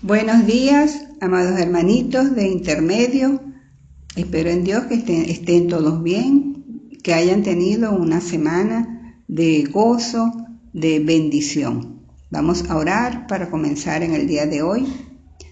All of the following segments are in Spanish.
Buenos días, amados hermanitos de intermedio. Espero en Dios que estén todos bien, que hayan tenido una semana de gozo, de bendición. Vamos a orar para comenzar en el día de hoy.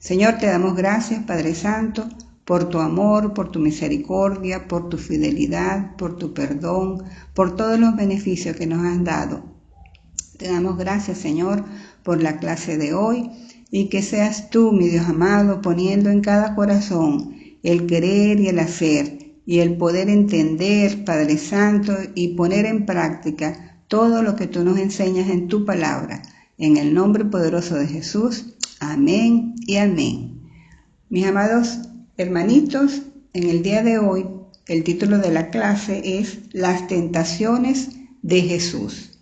Señor, te damos gracias, Padre Santo, por tu amor, por tu misericordia, por tu fidelidad, por tu perdón, por todos los beneficios que nos has dado. Te damos gracias, Señor, por la clase de hoy y que seas tú, mi Dios amado, poniendo en cada corazón el querer y el hacer y el poder entender, Padre Santo, y poner en práctica todo lo que tú nos enseñas en tu palabra. En el nombre poderoso de Jesús. Amén y amén. Mis amados hermanitos, en el día de hoy el título de la clase es Las tentaciones de Jesús.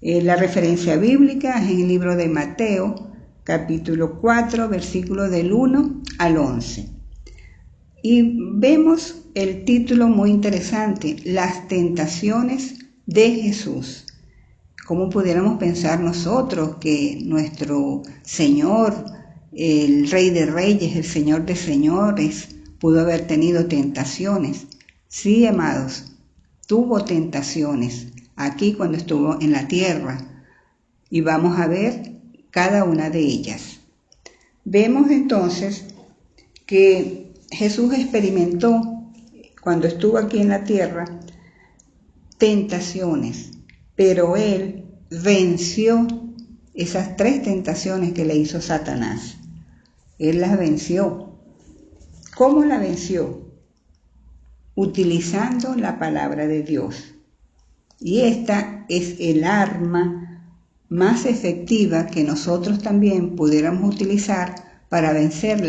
La referencia bíblica es en el libro de Mateo, capítulo 4, versículos del 1 al 11. Y vemos el título muy interesante, Las tentaciones de Jesús. ¿Cómo pudiéramos pensar nosotros que nuestro Señor, el Rey de Reyes, el Señor de Señores, pudo haber tenido tentaciones? Sí, amados, tuvo tentaciones aquí cuando estuvo en la tierra, y vamos a ver cada una de ellas. Vemos entonces que Jesús experimentó cuando estuvo aquí en la tierra tentaciones, pero Él venció esas 3 tentaciones que le hizo Satanás. Él las venció. ¿Cómo la venció? Utilizando la palabra de Dios. Y esta es el arma más efectiva que nosotros también pudiéramos utilizar para vencer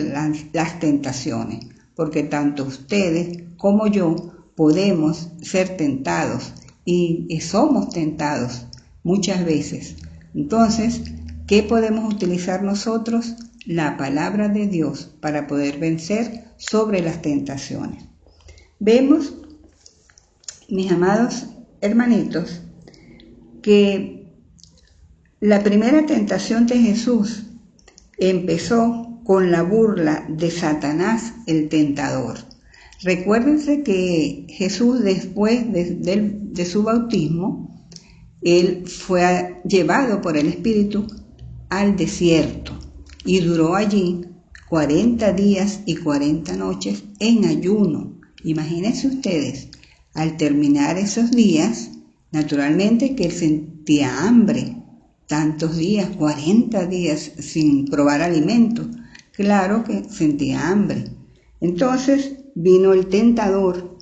las tentaciones, porque tanto ustedes como yo podemos ser tentados y somos tentados muchas veces. Entonces, ¿qué podemos utilizar nosotros? La palabra de Dios para poder vencer sobre las tentaciones. Vemos, mis amados hermanitos, que la primera tentación de Jesús empezó con la burla de Satanás, el tentador. Recuérdense que Jesús, después de su bautismo, él fue llevado por el Espíritu al desierto y duró allí 40 días y 40 noches en ayuno. Imagínense ustedes, al terminar esos días, naturalmente que él sentía hambre. Tantos días, 40 días sin probar alimento. Claro que sentía hambre. Entonces vino el tentador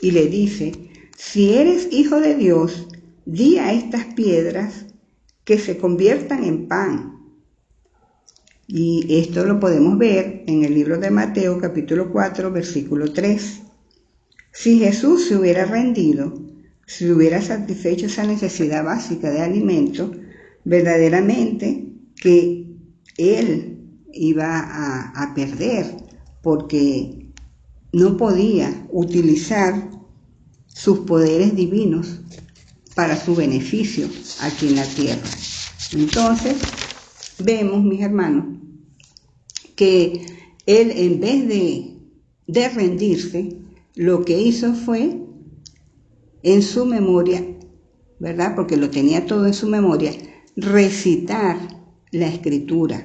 y le dice: si eres hijo de Dios, di a estas piedras que se conviertan en pan. Y esto lo podemos ver en el libro de Mateo, capítulo 4, versículo 3. Si Jesús se hubiera rendido, si hubiera satisfecho esa necesidad básica de alimento, verdaderamente que él iba a perder, porque no podía utilizar sus poderes divinos para su beneficio aquí en la tierra. Entonces, vemos, mis hermanos, que él, en vez de rendirse, lo que hizo fue, en su memoria, ¿verdad? Porque lo tenía todo en su memoria, recitar la escritura,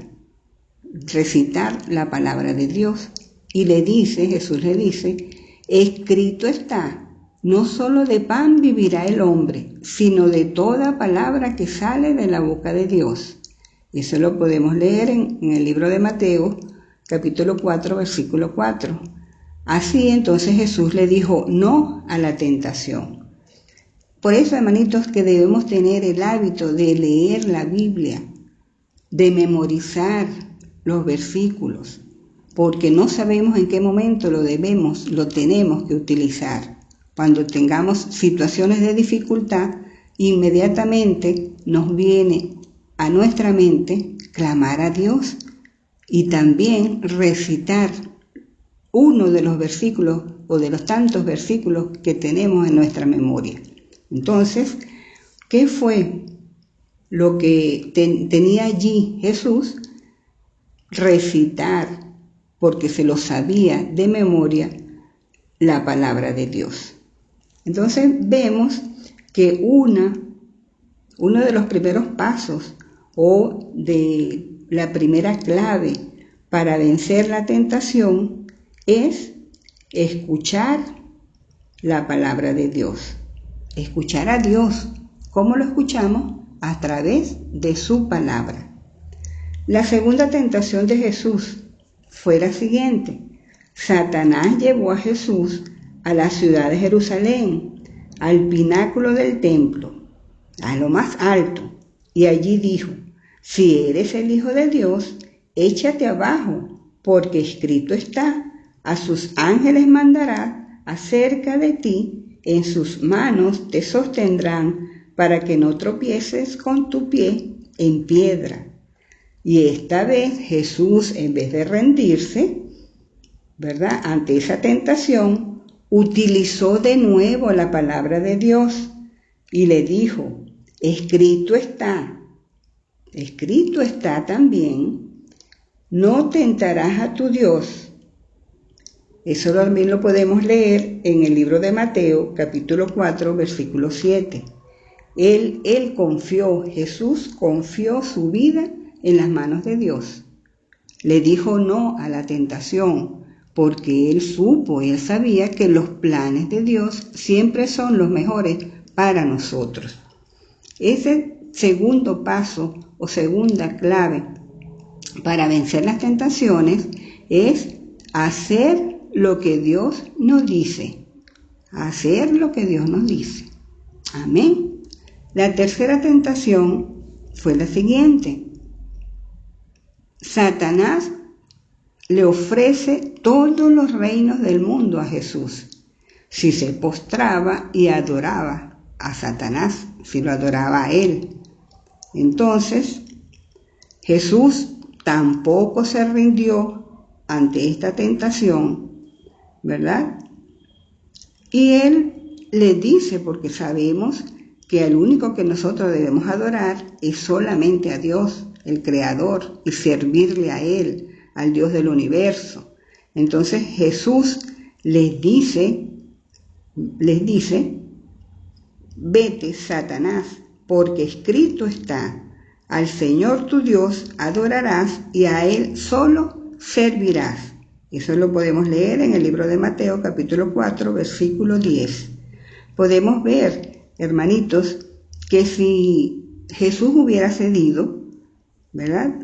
recitar la palabra de Dios. Y Jesús le dice, escrito está, no solo de pan vivirá el hombre, sino de toda palabra que sale de la boca de Dios. Eso lo podemos leer en el libro de Mateo, capítulo 4, versículo 4. Así entonces Jesús le dijo no a la tentación. Por eso, hermanitos, que debemos tener el hábito de leer la Biblia, de memorizar los versículos, porque no sabemos en qué momento lo tenemos que utilizar. Cuando tengamos situaciones de dificultad, inmediatamente nos viene a nuestra mente clamar a Dios y también recitar uno de los versículos o de los tantos versículos que tenemos en nuestra memoria. Entonces, ¿qué fue lo que tenía allí Jesús? recitar, porque se lo sabía de memoria, la palabra de Dios. Entonces vemos que uno de los primeros pasos o de la primera clave para vencer la tentación es escuchar la palabra de Dios. Escuchar a Dios. ¿Cómo lo escuchamos? A través de su palabra. La segunda tentación de Jesús fue la siguiente. Satanás llevó a Jesús a la ciudad de Jerusalén, al pináculo del templo, a lo más alto, y allí dijo: si eres el Hijo de Dios, échate abajo, porque escrito está: a sus ángeles mandará acerca de ti, en sus manos te sostendrán, para que no tropieces con tu pie en piedra. Y esta vez Jesús, en vez de rendirse, ¿verdad?, ante esa tentación, utilizó de nuevo la palabra de Dios y le dijo: escrito está también, no tentarás a tu Dios. Eso también lo podemos leer en el libro de Mateo, capítulo 4, versículo 7. Jesús confió su vida en las manos de Dios. Le dijo no a la tentación, porque él sabía que los planes de Dios siempre son los mejores para nosotros. Ese segundo paso o segunda clave para vencer las tentaciones es hacer lo que Dios nos dice. Hacer lo que Dios nos dice. Amén. La tercera tentación fue la siguiente. Satanás le ofrece todos los reinos del mundo a Jesús si se postraba y adoraba a Satanás, si lo adoraba a él. Entonces, Jesús tampoco se rindió ante esta tentación, ¿verdad? Y él le dice, porque sabemos que al único que nosotros debemos adorar es solamente a Dios, el Creador, y servirle a Él, al Dios del universo. Entonces Jesús les dice, vete, Satanás, porque escrito está: al Señor tu Dios adorarás y a Él solo servirás. Eso lo podemos leer en el libro de Mateo, capítulo 4, versículo 10. Podemos ver, hermanitos, que si Jesús hubiera cedido, ¿verdad?,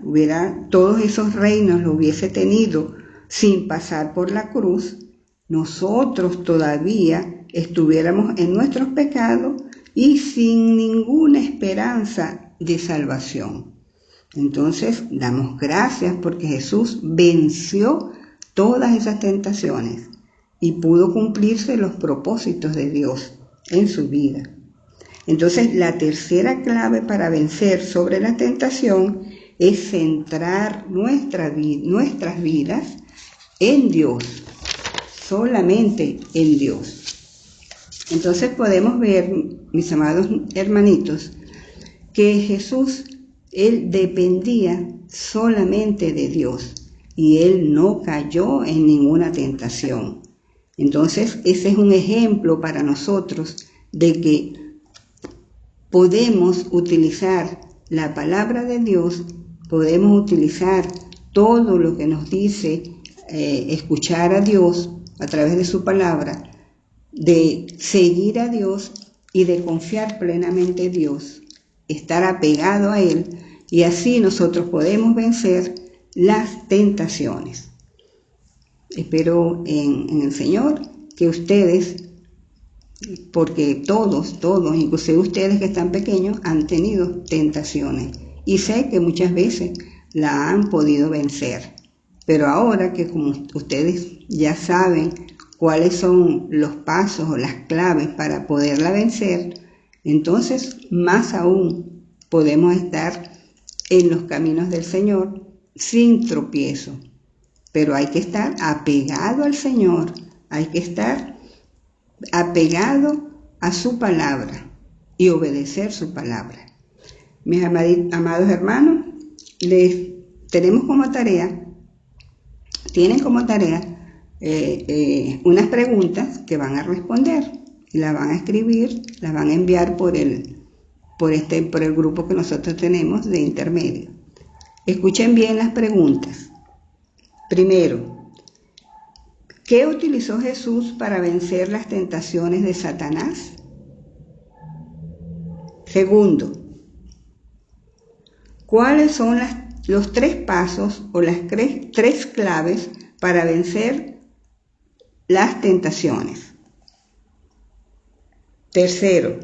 todos esos reinos lo hubiese tenido sin pasar por la cruz, nosotros todavía estuviéramos en nuestros pecados y sin ninguna esperanza de salvación. Entonces, damos gracias porque Jesús venció todas esas tentaciones y pudo cumplirse los propósitos de Dios en su vida. Entonces, la tercera clave para vencer sobre la tentación es centrar nuestras vidas en Dios, solamente en Dios. Entonces podemos ver, mis amados hermanitos, que Jesús, Él dependía solamente de Dios y Él no cayó en ninguna tentación. Entonces ese es un ejemplo para nosotros de que podemos utilizar la palabra de Dios, podemos utilizar todo lo que nos dice escuchar a Dios a través de su palabra, de seguir a Dios y de confiar plenamente en Dios, estar apegado a Él, y así nosotros podemos vencer las tentaciones. Espero en el Señor que ustedes, porque todos, inclusive ustedes que están pequeños, han tenido tentaciones y sé que muchas veces la han podido vencer. Pero ahora que como ustedes ya saben cuáles son los pasos o las claves para poderla vencer, entonces más aún podemos estar en los caminos del Señor sin tropiezo. Pero hay que estar apegado al Señor, hay que estar apegado a su palabra y obedecer su palabra. Mis amados hermanos, les tienen como tarea unas preguntas que van a responder y las van a escribir, las van a enviar por el grupo que nosotros tenemos de intermedio. Escuchen bien las preguntas. Primero, ¿qué utilizó Jesús para vencer las tentaciones de Satanás? Segundo, ¿cuáles son los 3 pasos o las 3 claves para vencer las tentaciones? Tercero,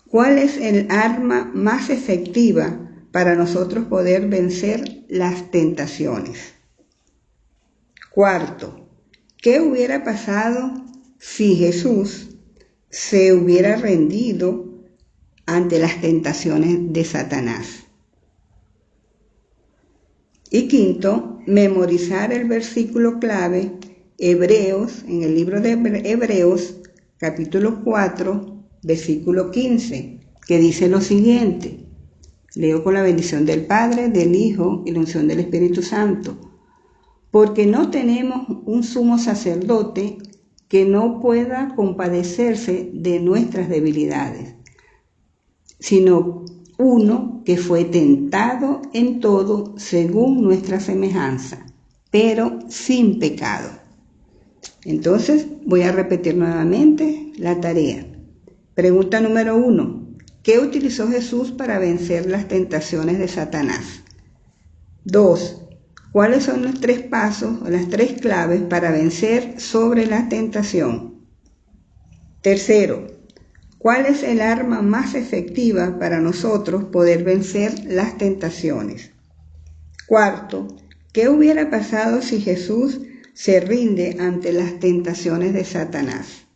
¿cuál es el arma más efectiva para nosotros poder vencer las tentaciones? Cuarto, ¿qué hubiera pasado si Jesús se hubiera rendido ante las tentaciones de Satanás? Y quinto, memorizar el versículo clave, Hebreos, en el libro de Hebreos, capítulo 4, versículo 15, que dice lo siguiente. Leo con la bendición del Padre, del Hijo y la unción del Espíritu Santo. Porque no tenemos un sumo sacerdote que no pueda compadecerse de nuestras debilidades, sino uno que fue tentado en todo según nuestra semejanza, pero sin pecado. Entonces voy a repetir nuevamente la tarea. Pregunta número 1. ¿Qué utilizó Jesús para vencer las tentaciones de Satanás? 2. ¿Cuáles son los 3 pasos o las 3 claves para vencer sobre la tentación? Tercero, ¿cuál es el arma más efectiva para nosotros poder vencer las tentaciones? Cuarto, ¿qué hubiera pasado si Jesús se rinde ante las tentaciones de Satanás?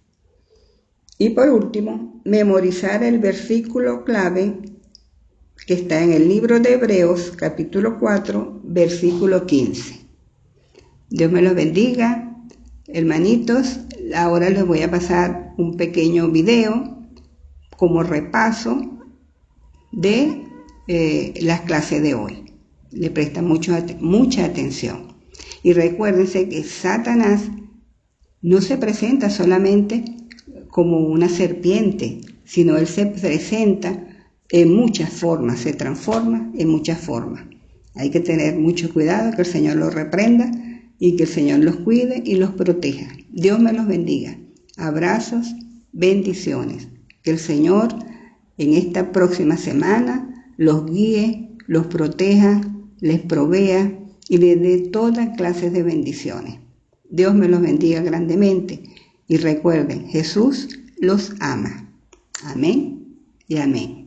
Y por último, memorizar el versículo clave que está en el libro de Hebreos, capítulo 4, versículo 15. Dios me los bendiga, hermanitos. Ahora les voy a pasar un pequeño video como repaso de las clases de hoy. Le prestan mucha atención. Y recuérdense que Satanás no se presenta solamente como una serpiente, sino él se presenta en muchas formas, se transforma en muchas formas. Hay que tener mucho cuidado, que el Señor los reprenda y que el Señor los cuide y los proteja. Dios me los bendiga. Abrazos, bendiciones. Que el Señor en esta próxima semana los guíe, los proteja, les provea y les dé toda clase de bendiciones. Dios me los bendiga grandemente. Y recuerden, Jesús los ama. Amén y amén.